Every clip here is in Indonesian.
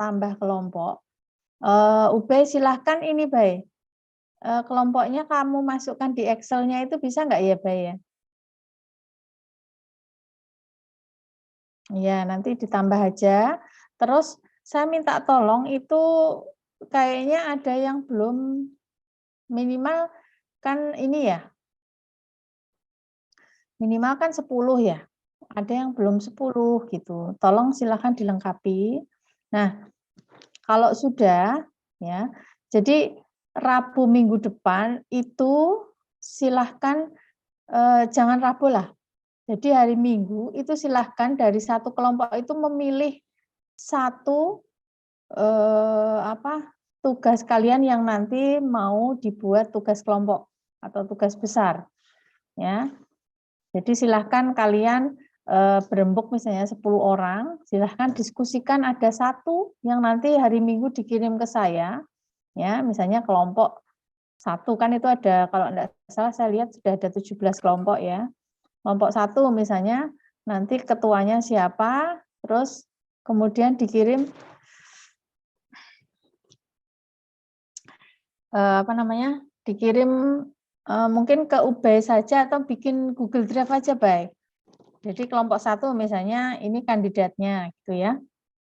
tambah kelompok. Ubay silahkan ini, Bay. Kelompoknya kamu masukkan di Excel-nya itu bisa nggak ya, Bay ya? Ya, nanti ditambah aja. Terus saya minta tolong itu kayaknya ada yang belum minimal kan ini ya. Minimal kan 10 ya. Ada yang belum 10 gitu. Tolong silahkan dilengkapi. Nah, kalau sudah ya. Jadi Rabu minggu depan itu silahkan jangan Rabu lah. Jadi hari Minggu itu silahkan dari satu kelompok itu memilih satu tugas kalian yang nanti mau dibuat tugas kelompok atau tugas besar, ya. Jadi silahkan kalian berembuk misalnya 10 orang, silahkan diskusikan ada satu yang nanti hari Minggu dikirim ke saya, ya, misalnya kelompok satu kan itu ada, kalau enggak salah saya lihat sudah ada 17 kelompok ya. Kelompok satu misalnya nanti ketuanya siapa, terus kemudian dikirim dikirim mungkin ke Ubay saja atau bikin Google Drive aja, baik. Jadi kelompok satu misalnya ini kandidatnya gitu ya.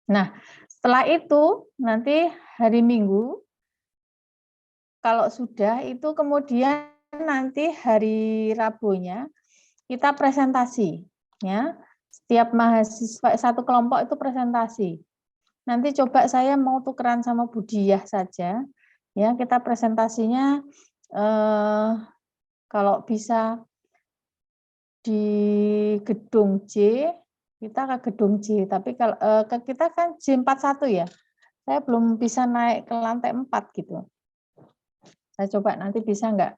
Nah, setelah itu nanti hari Minggu kalau sudah itu kemudian nanti hari Rabunya kita presentasi ya. Setiap mahasiswa satu kelompok itu presentasi. Nanti coba saya mau tukeran sama Budiah saja. Ya, kita presentasinya kalau bisa di gedung C, kita ke gedung C. Tapi kalau kita kan J41 ya. Saya belum bisa naik ke lantai 4 gitu. Saya coba nanti bisa enggak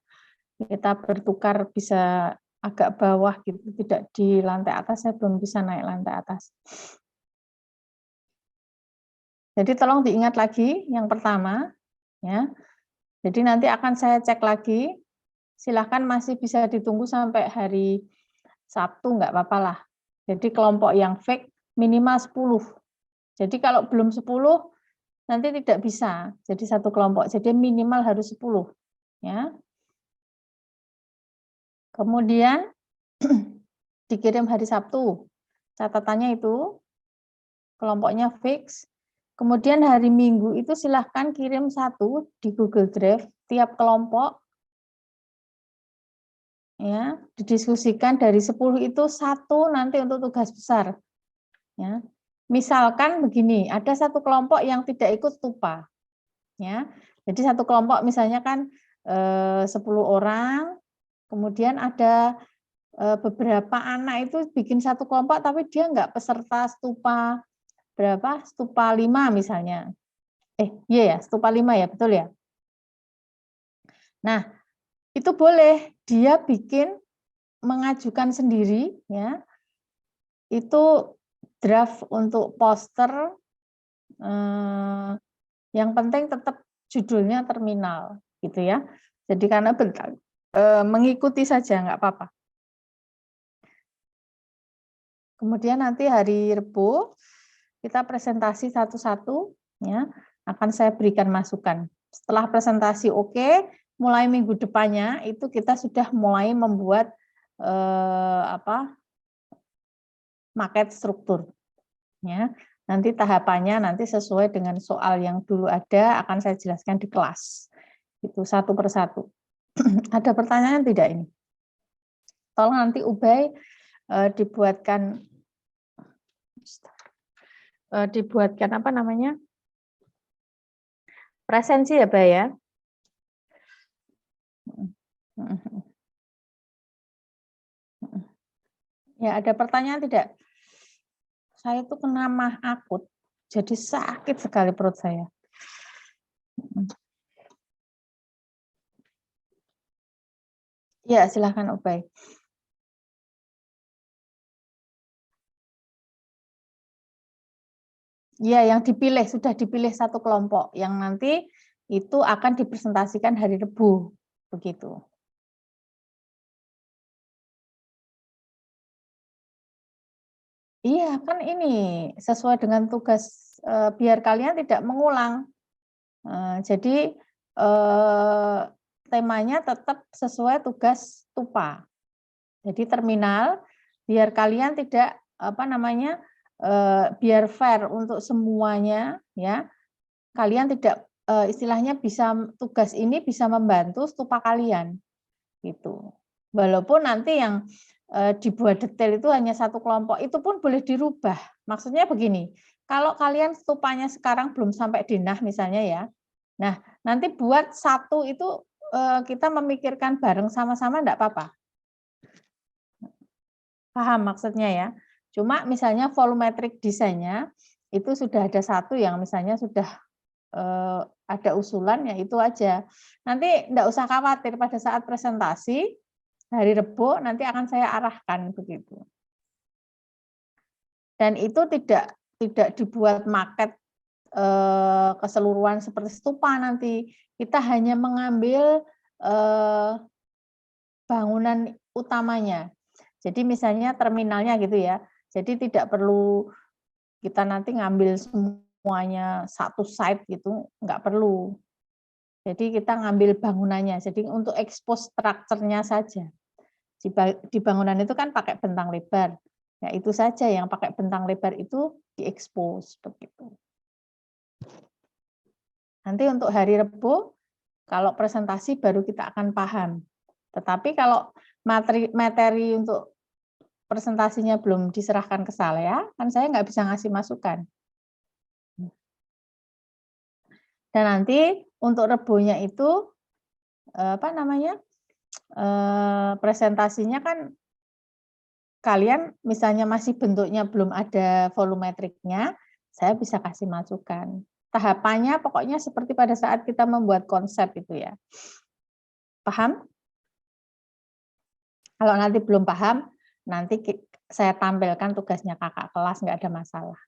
kita bertukar bisa agak bawah gitu, tidak di lantai atas, saya belum bisa naik lantai atas. Jadi tolong diingat lagi yang pertama, ya. Jadi nanti akan saya cek lagi, silahkan masih bisa ditunggu sampai hari Sabtu, nggak apa-apa lah. Jadi kelompok yang fake minimal 10. Jadi kalau belum 10, nanti tidak bisa jadi satu kelompok, jadi minimal harus 10. Ya. Kemudian dikirim hari Sabtu. Catatannya itu kelompoknya fix. Kemudian hari Minggu itu silahkan kirim satu di Google Drive tiap kelompok. Ya, didiskusikan dari 10 itu satu nanti untuk tugas besar. Ya. Misalkan begini, ada satu kelompok yang tidak ikut stupa. Ya. Jadi satu kelompok misalnya kan 10 orang, kemudian ada beberapa anak itu bikin satu kelompok tapi dia nggak peserta stupa berapa? Stupa 5 misalnya. Iya ya, stupa 5 ya, betul ya. Nah, itu boleh dia bikin mengajukan sendiri ya. Itu draft untuk poster yang penting tetap judulnya terminal gitu ya. Jadi karena mengikuti saja nggak apa-apa. Kemudian nanti hari Rabu kita presentasi satu-satu ya, akan saya berikan masukan. Setelah presentasi oke, mulai minggu depannya itu kita sudah mulai membuat maket struktur ya. Nanti tahapannya nanti sesuai dengan soal yang dulu ada akan saya jelaskan di kelas. Itu satu persatu. Ada pertanyaan tidak ini? Tolong nanti Ubay dibuatkan apa namanya? Presensi ya, Bay ya. Ya, ada pertanyaan tidak? Saya itu kena mah akut, jadi sakit sekali perut saya. Ya, silahkan Ubay. Ya, yang dipilih, sudah dipilih satu kelompok, yang nanti itu akan dipresentasikan hari Rabu, begitu. Iya, kan ini sesuai dengan tugas biar kalian tidak mengulang. Jadi temanya tetap sesuai tugas TUPA. Jadi terminal biar kalian tidak biar fair untuk semuanya ya. Kalian tidak istilahnya tugas ini bisa membantu stupa kalian gitu. Walaupun nanti yang dibuat detail itu hanya satu kelompok, itu pun boleh dirubah. Maksudnya begini, kalau kalian stupanya sekarang belum sampai denah misalnya ya, nah nanti buat satu itu kita memikirkan bareng sama-sama enggak apa-apa. Paham maksudnya ya? Cuma misalnya volumetric desainnya itu sudah ada satu yang misalnya sudah ada usulan ya itu aja. Nanti enggak usah khawatir pada saat presentasi hari Rebo nanti akan saya arahkan begitu. Dan itu tidak dibuat maket keseluruhan seperti stupa nanti. Kita hanya mengambil bangunan utamanya. Jadi misalnya terminalnya gitu ya. Jadi tidak perlu kita nanti ngambil semuanya satu site gitu, nggak perlu. Jadi kita ngambil bangunannya. Jadi untuk expose strukturnya saja. Di bangunan itu kan pakai bentang lebar. Ya itu saja yang pakai bentang lebar itu diekspos begitu. Nanti untuk hari Rebo kalau presentasi baru kita akan paham. Tetapi kalau materi untuk presentasinya belum diserahkan ke saya, kan saya nggak bisa ngasih masukan. Dan nanti untuk Rebonya itu presentasinya kan kalian misalnya masih bentuknya belum ada volumetriknya, saya bisa kasih masukan. Tahapannya pokoknya seperti pada saat kita membuat konsep itu ya. Paham? Kalau nanti belum paham, nanti saya tampilkan tugasnya kakak kelas, nggak ada masalah.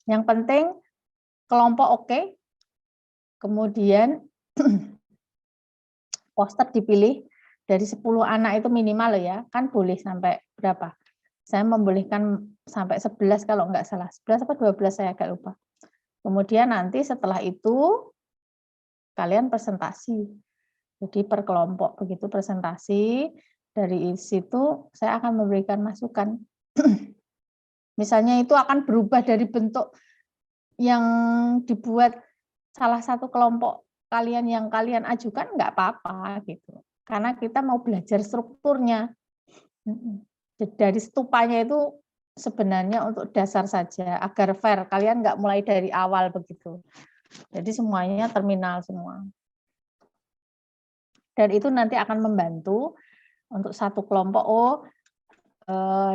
Yang penting kelompok oke, kemudian poster dipilih dari 10 anak itu minimal ya, kan boleh sampai berapa? Saya membolehkan sampai 11 kalau nggak salah, 11 apa 12 saya agak lupa. Kemudian nanti setelah itu kalian presentasi. Jadi per kelompok begitu presentasi, dari situ saya akan memberikan masukan. Misalnya itu akan berubah dari bentuk yang dibuat salah satu kelompok kalian yang kalian ajukan nggak apa-apa gitu. Karena kita mau belajar strukturnya. Dari stupanya itu sebenarnya untuk dasar saja agar fair. Kalian nggak mulai dari awal begitu. Jadi semuanya terminal semua. Dan itu nanti akan membantu untuk satu kelompok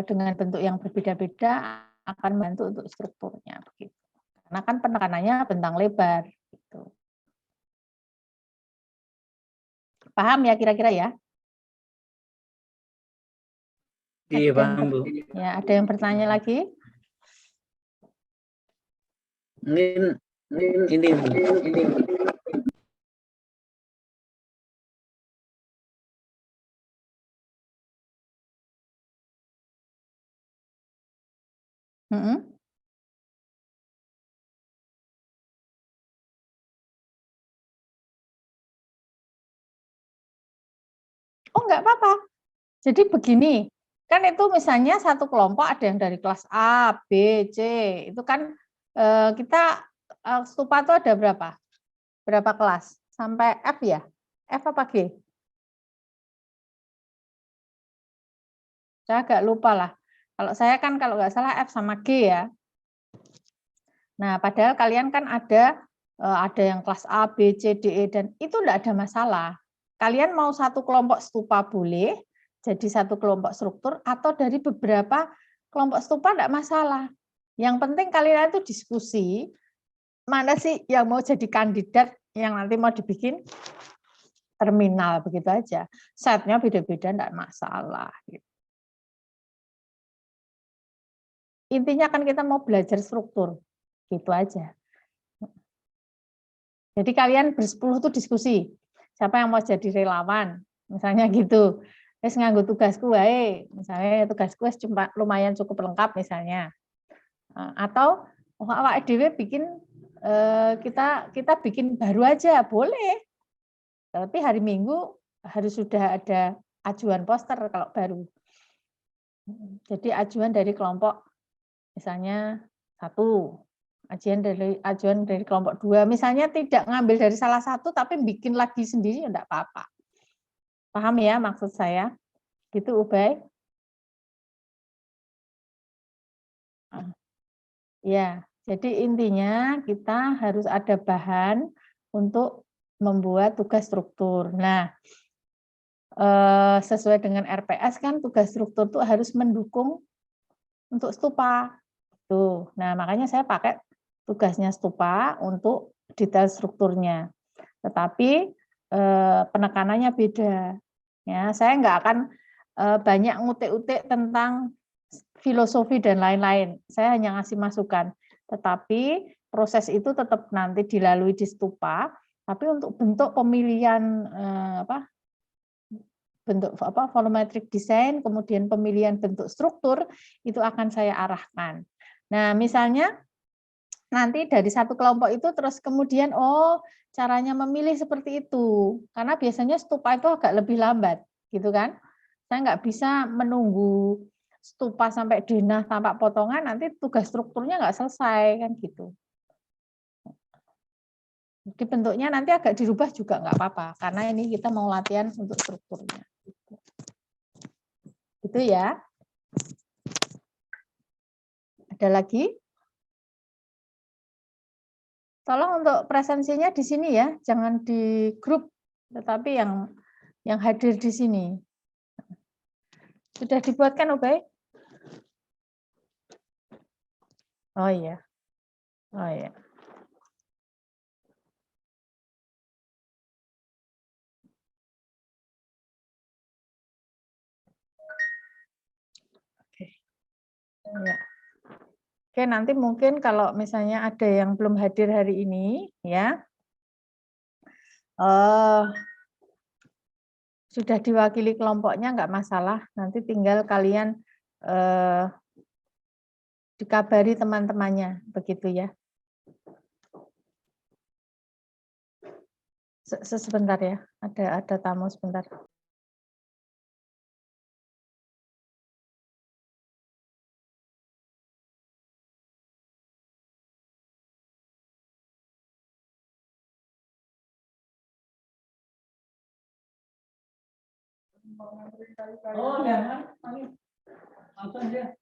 dengan bentuk yang berbeda-beda akan membantu untuk strukturnya begitu. Karena kan penekanannya bentang lebar gitu. Paham ya kira-kira ya? Iya, paham, Bu. Ya, ada yang bertanya lagi? Ini Oh, enggak apa-apa. Jadi begini, kan itu misalnya satu kelompok ada yang dari kelas A, B, C, itu kan kita stupa itu ada berapa? Berapa kelas? Sampai F ya? F apa G? Saya agak lupa lah. Kalau saya kan kalau nggak salah F sama G ya. Nah, padahal kalian kan ada yang kelas A, B, C, D, E, dan itu enggak ada masalah. Kalian mau satu kelompok stupa boleh, jadi satu kelompok struktur, atau dari beberapa kelompok stupa enggak masalah. Yang penting kalian itu diskusi, mana sih yang mau jadi kandidat yang nanti mau dibikin terminal, begitu aja. Setnya beda-beda enggak masalah. Intinya kan kita mau belajar struktur. Gitu aja. Jadi kalian bersepuluh tuh diskusi. Siapa yang mau jadi relawan? Misalnya gitu. wis nganggo tugasku wae, misalnya tugasku wis cuma lumayan cukup lengkap misalnya. Atau awak dhewe bikin kita bikin baru aja boleh. Tapi hari Minggu harus sudah ada ajuan poster kalau baru. Jadi ajuan dari kelompok misalnya 1, ajuan dari kelompok 2, misalnya tidak ngambil dari salah satu tapi bikin lagi sendiri enggak apa-apa. Paham ya maksud saya? Gitu Ubay? Ya, jadi intinya kita harus ada bahan untuk membuat tugas struktur. Nah, sesuai dengan RPS kan tugas struktur itu harus mendukung untuk stupa. Tuh. Nah, makanya saya pakai tugasnya stupa untuk detail strukturnya. Tetapi penekanannya beda. Ya, saya nggak akan banyak ngutik-utik tentang filosofi dan lain-lain. Saya hanya ngasih masukan. Tetapi proses itu tetap nanti dilalui di stupa, tapi untuk bentuk pemilihan bentuk volumetric design, kemudian pemilihan bentuk struktur itu akan saya arahkan. Nah, misalnya nanti dari satu kelompok itu terus kemudian caranya memilih seperti itu. Karena biasanya stupa itu agak lebih lambat, gitu kan? Saya nggak bisa menunggu stupa sampai denah tampak potongan, nanti tugas strukturnya nggak selesai kan gitu. Jadi bentuknya nanti agak dirubah juga nggak apa-apa, karena ini kita mau latihan untuk strukturnya. Itu ya. Ada lagi? Tolong untuk presensinya di sini ya, jangan di grup, tetapi yang hadir di sini. Sudah dibuatkan, Ubay? Oh iya. Oh iya. Oke. Ya. Oke, nanti mungkin kalau misalnya ada yang belum hadir hari ini, ya, sudah diwakili kelompoknya nggak masalah. Nanti tinggal kalian dikabari teman-temannya, begitu ya. Sebentar ya, ada tamu sebentar. Oh, jangan. Langsung aja.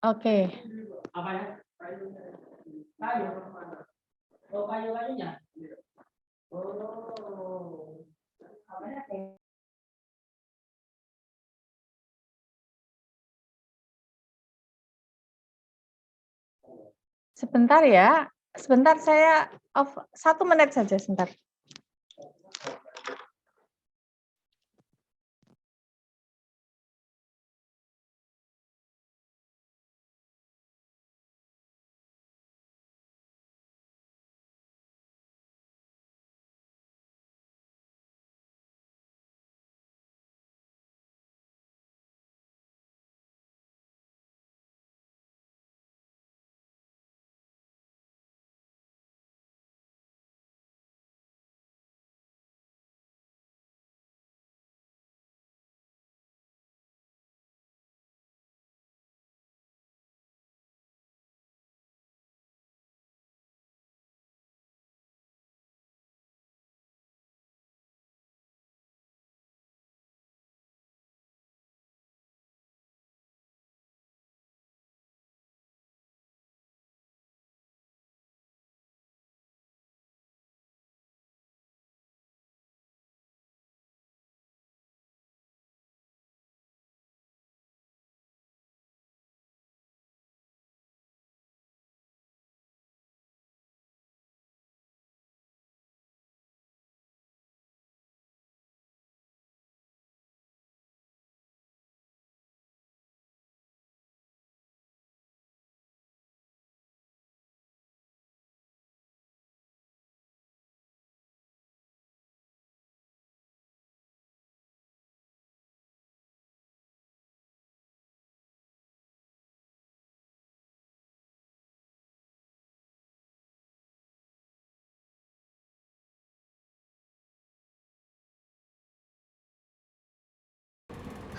Oke. Apa ya? Kayu. Oh, kayu-kayunya. Oh. Sebentar ya, sebentar saya off 1 menit saja sebentar.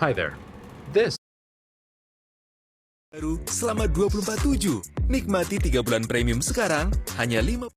Hi there. This Baru selama 24/7. Nikmati 3 bulan premium sekarang hanya 5.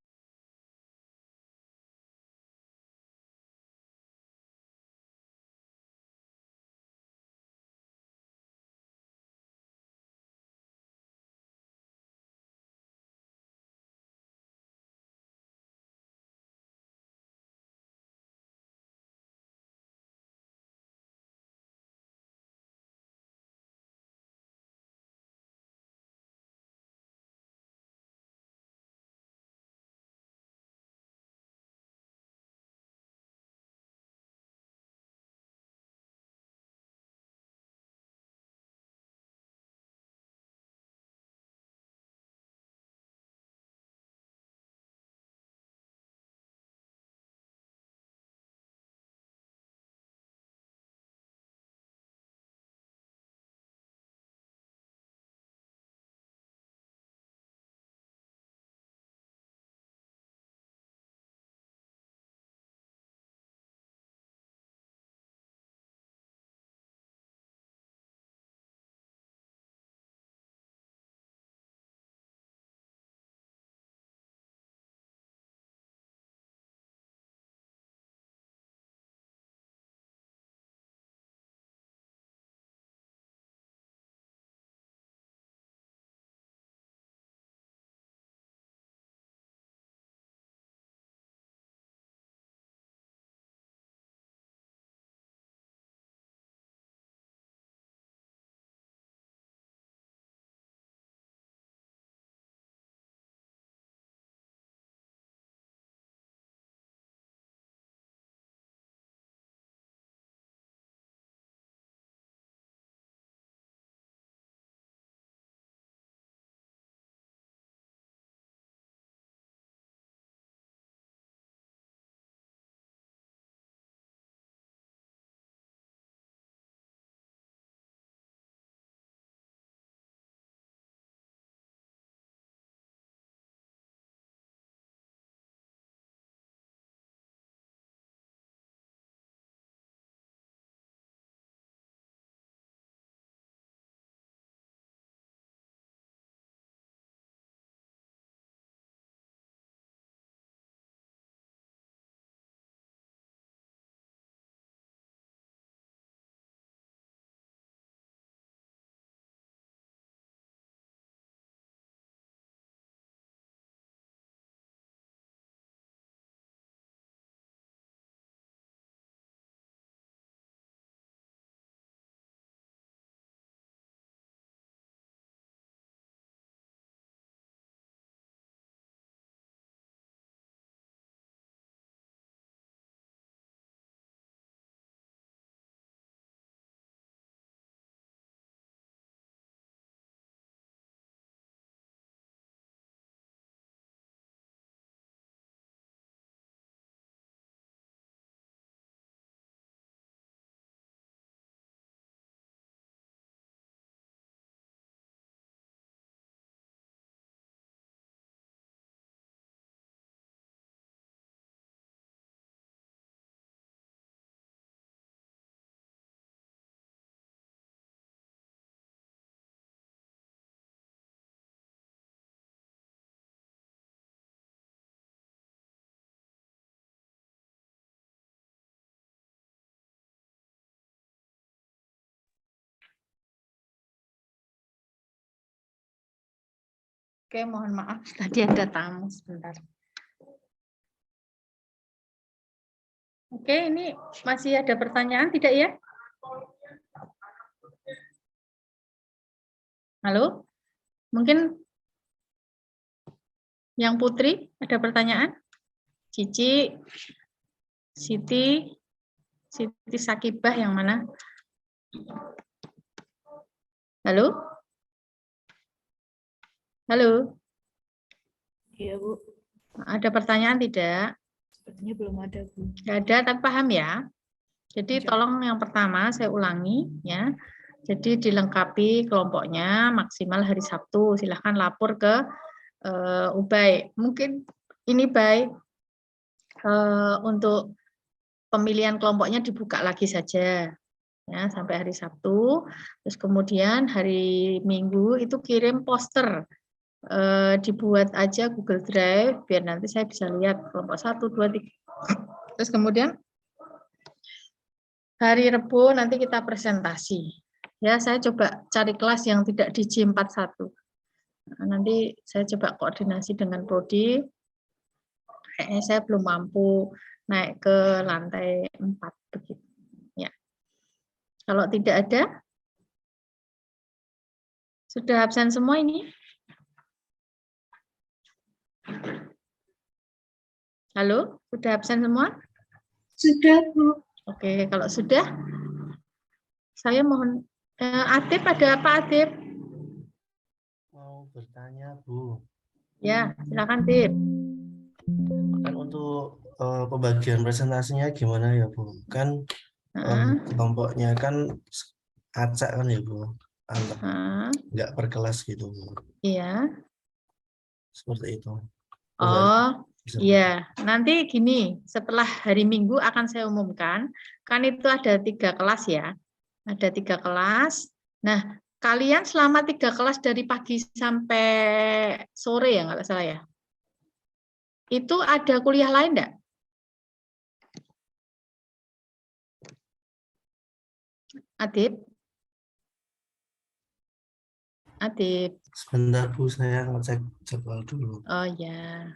Oke, mohon maaf tadi ada tamu sebentar. Oke, ini masih ada pertanyaan tidak ya? Halo? Mungkin yang Putri ada pertanyaan? Cici, Siti, Siti Sakibah yang mana? Halo? Halo? Iya, Bu. Ada pertanyaan tidak? Sepertinya belum ada, Bu. Tidak ada, tapi paham ya? Jadi tolong yang pertama saya ulangi ya. Jadi dilengkapi kelompoknya maksimal hari Sabtu. Silahkan lapor ke Ubay. Mungkin ini baik untuk pemilihan kelompoknya dibuka lagi saja. Ya, sampai hari Sabtu. Terus kemudian hari Minggu itu kirim poster. Dibuat aja Google Drive biar nanti saya bisa lihat kelompok 1, 2, 3. Terus kemudian hari Rebo nanti kita presentasi. Ya, saya coba cari kelas yang tidak di J41. Nah, nanti saya coba koordinasi dengan Prodi. Kayaknya saya belum mampu naik ke lantai 4 begitu. Ya. Kalau tidak ada, sudah absen semua ini? Halo, sudah absen semua? Sudah, Bu. Oke, kalau sudah, saya mohon. Adib, ada apa Adib? Mau bertanya, Bu. Ya, silakan Adib. Kan untuk pembagian presentasinya gimana ya, Bu? Kan kelompoknya kan acak kan ya, Bu? Nggak per kelas gitu, Bu. Iya. Seperti itu. Oh, iya. Nanti gini, setelah hari Minggu akan saya umumkan. Kan itu ada 3 kelas ya. Ada 3 kelas. Nah, kalian selama 3 kelas dari pagi sampai sore ya, nggak salah ya. Itu ada kuliah lain enggak? Adib? Adib. Sebentar, Bu, saya ngecek jadwal dulu. Oh ya.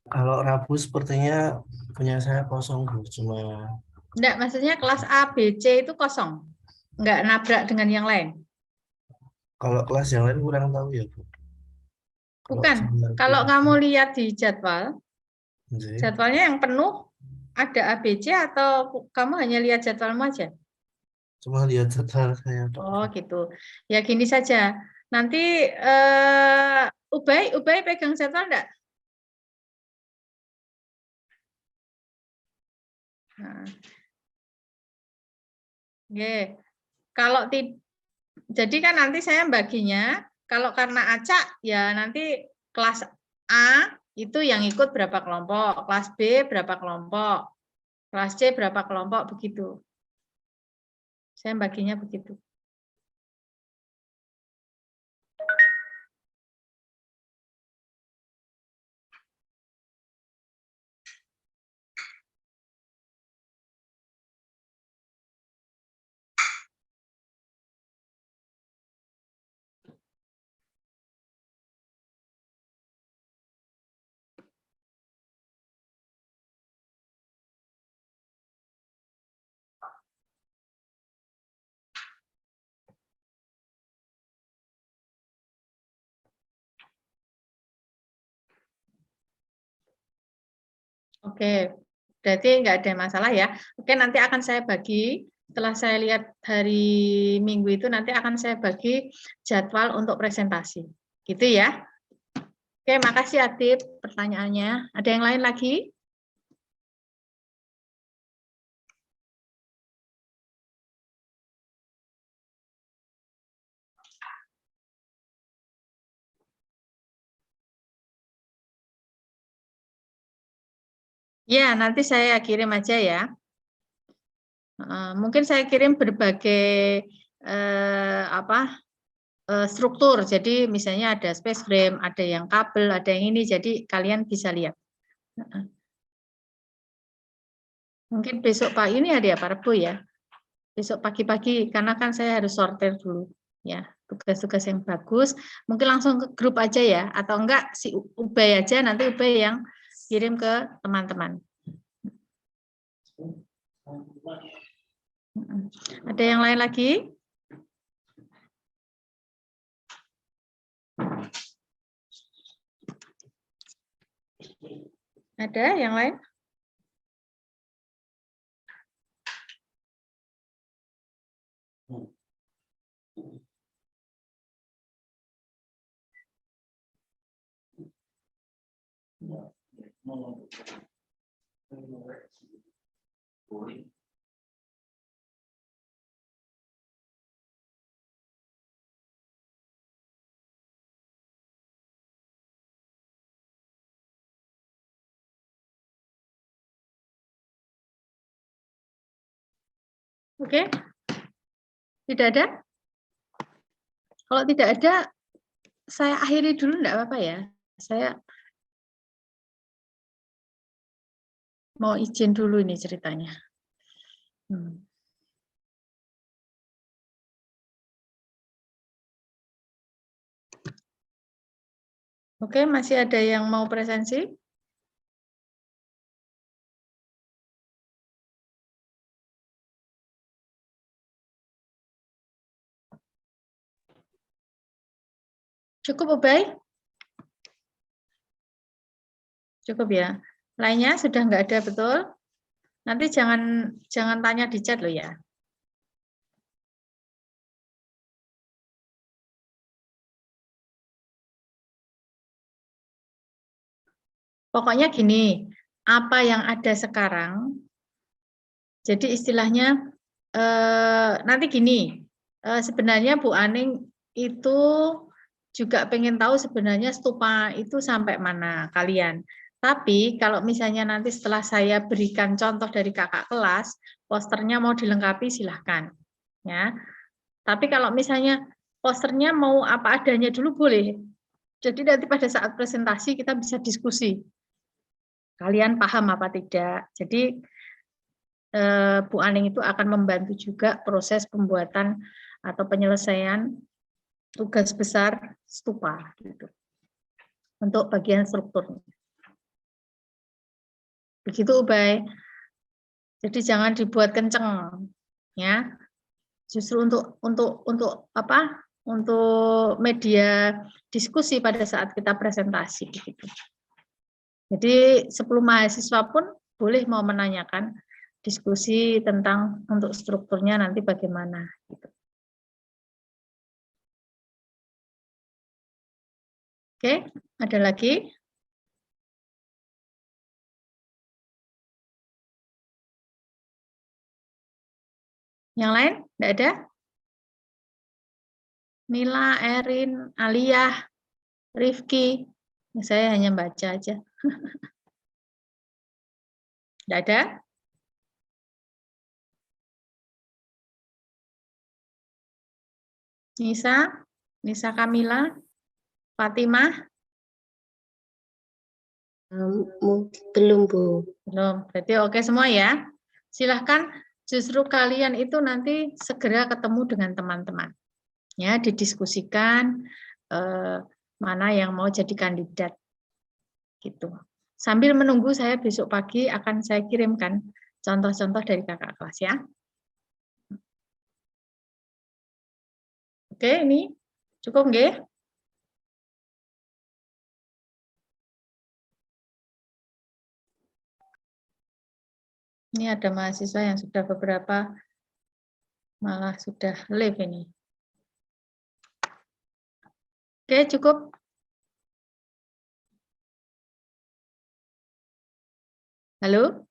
Kalau Rabu sepertinya punya saya kosong, Bu. Cuma Enggak, maksudnya kelas A, B, C itu kosong. Enggak nabrak dengan yang lain. kalau kelas yang lain kurang tahu ya, Bu. Bukan. Kalau kamu lihat di jadwal, jadwalnya yang penuh ada A, B, C atau kamu hanya lihat jadwalmu aja? Cuma lihat jadwal saya. Oh, gitu. Ya gini saja. Nanti Ubay pegang jadwal enggak? Nah. Oke. Kalau jadi kan nanti saya baginya, kalau karena acak ya nanti kelas A itu yang ikut berapa kelompok, kelas B berapa kelompok, kelas C berapa kelompok, begitu. Saya baginya begitu. Oke, berarti nggak ada masalah ya. Oke, nanti akan saya bagi, setelah saya lihat hari Minggu itu, nanti akan saya bagi jadwal untuk presentasi. Gitu ya. Oke, makasih Adib pertanyaannya. Ada yang lain lagi? Ya, nanti saya kirim aja ya. Mungkin saya kirim berbagai struktur. Jadi misalnya ada space frame, ada yang kabel, ada yang ini. Jadi kalian bisa lihat. Mungkin besok pagi ini ada ya Pak Rebo ya. Besok pagi-pagi karena kan saya harus sortir dulu ya tugas-tugas yang bagus. Mungkin langsung ke grup aja ya, atau enggak si Ubay aja, nanti Ubay yang kirim ke teman-teman. Ada yang lain lagi? Ada yang lain? Oke, tidak ada? Kalau tidak ada, saya akhiri dulu, enggak apa-apa ya. Saya mau izin dulu ini ceritanya. Oke, masih ada yang mau presensi? Cukup, Ubay? Cukup ya. Lainnya sudah enggak ada, betul? Nanti jangan tanya di chat loh ya. Pokoknya gini, apa yang ada sekarang, jadi istilahnya nanti gini, sebenarnya Bu Aning itu juga pengen tahu sebenarnya stupa itu sampai mana kalian. Tapi kalau misalnya nanti setelah saya berikan contoh dari kakak kelas, posternya mau dilengkapi silahkan. Ya. Tapi kalau misalnya posternya mau apa adanya dulu boleh. Jadi nanti pada saat presentasi kita bisa diskusi. Kalian paham apa tidak. Jadi Bu Aning itu akan membantu juga proses pembuatan atau penyelesaian tugas besar stupa gitu. Untuk bagian struktur. Begitu Ubay. Jadi jangan dibuat kenceng ya. Justru untuk apa? Untuk media diskusi pada saat kita presentasi gitu. Jadi 10 mahasiswa pun boleh mau menanyakan diskusi tentang untuk strukturnya nanti bagaimana gitu. Oke, ada lagi? Yang lain? Tidak ada? Mila, Erin, Aliyah, Rifki. Saya hanya baca aja. Tidak ada? Nisa Kamila, Fatimah? Belum, Bu. Belum, berarti oke semua ya. Silahkan justru kalian itu nanti segera ketemu dengan teman-teman. Ya, didiskusikan mana yang mau jadi kandidat. Gitu. Sambil menunggu saya besok pagi akan saya kirimkan contoh-contoh dari kakak kelas ya. Oke, ini cukup nggih? Ini ada mahasiswa yang sudah beberapa malah sudah live ini. Oke, cukup. Halo?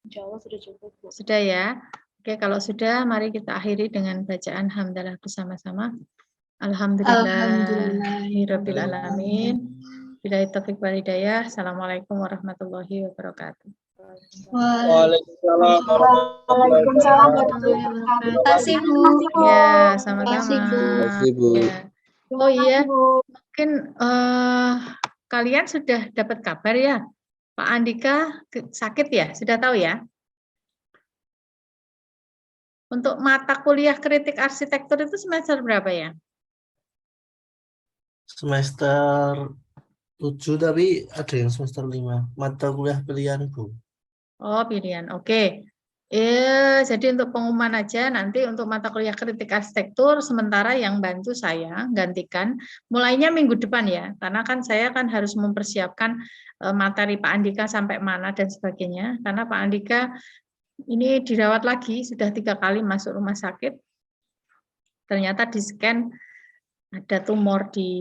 Insya Allah sudah cukup, Bu. Sudah ya? Oke, kalau sudah, mari kita akhiri dengan bacaan hamdalah bersama-sama. Alhamdulillahirabbil alamin. Billahi taufiq wal hidayah. Assalamualaikum warahmatullahi wabarakatuh. Waalaikumsalam. Waalaikumsalam warahmatullahi wabarakatuh. Terima kasih, Bu. Ya, sama-sama. Terima kasih, Bu. Ya. Oh iya, mungkin kalian sudah dapat kabar ya, Pak Andika sakit ya, sudah tahu ya? Untuk mata kuliah kritik arsitektur itu semester berapa ya? Semester 7 tapi ada yang semester 5. Mata kuliah pilihan, Bu. Oh, pilihan. Oke. Jadi untuk pengumuman aja, nanti untuk mata kuliah kritik arsitektur, sementara yang bantu saya gantikan, mulainya minggu depan ya, karena kan saya kan harus mempersiapkan materi Pak Andika sampai mana dan sebagainya, karena Pak Andika ini dirawat lagi, sudah 3 kali masuk rumah sakit, ternyata di scan ada tumor di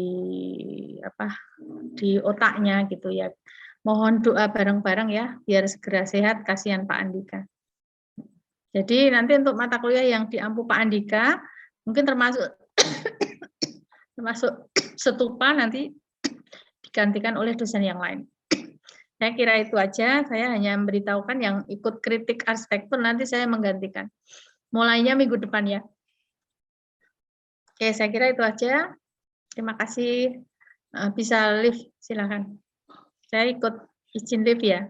otaknya gitu ya. Mohon doa bareng-bareng ya, biar segera sehat, kasihan Pak Andika. Jadi nanti untuk mata kuliah yang diampu Pak Andika, mungkin termasuk Stupa nanti digantikan oleh dosen yang lain. Saya kira itu aja, saya hanya memberitahukan yang ikut kritik arsitektur nanti saya menggantikan. Mulainya minggu depan ya. Oke, saya kira itu aja. Terima kasih. Bisa live, silakan. Saya ikut izin live ya.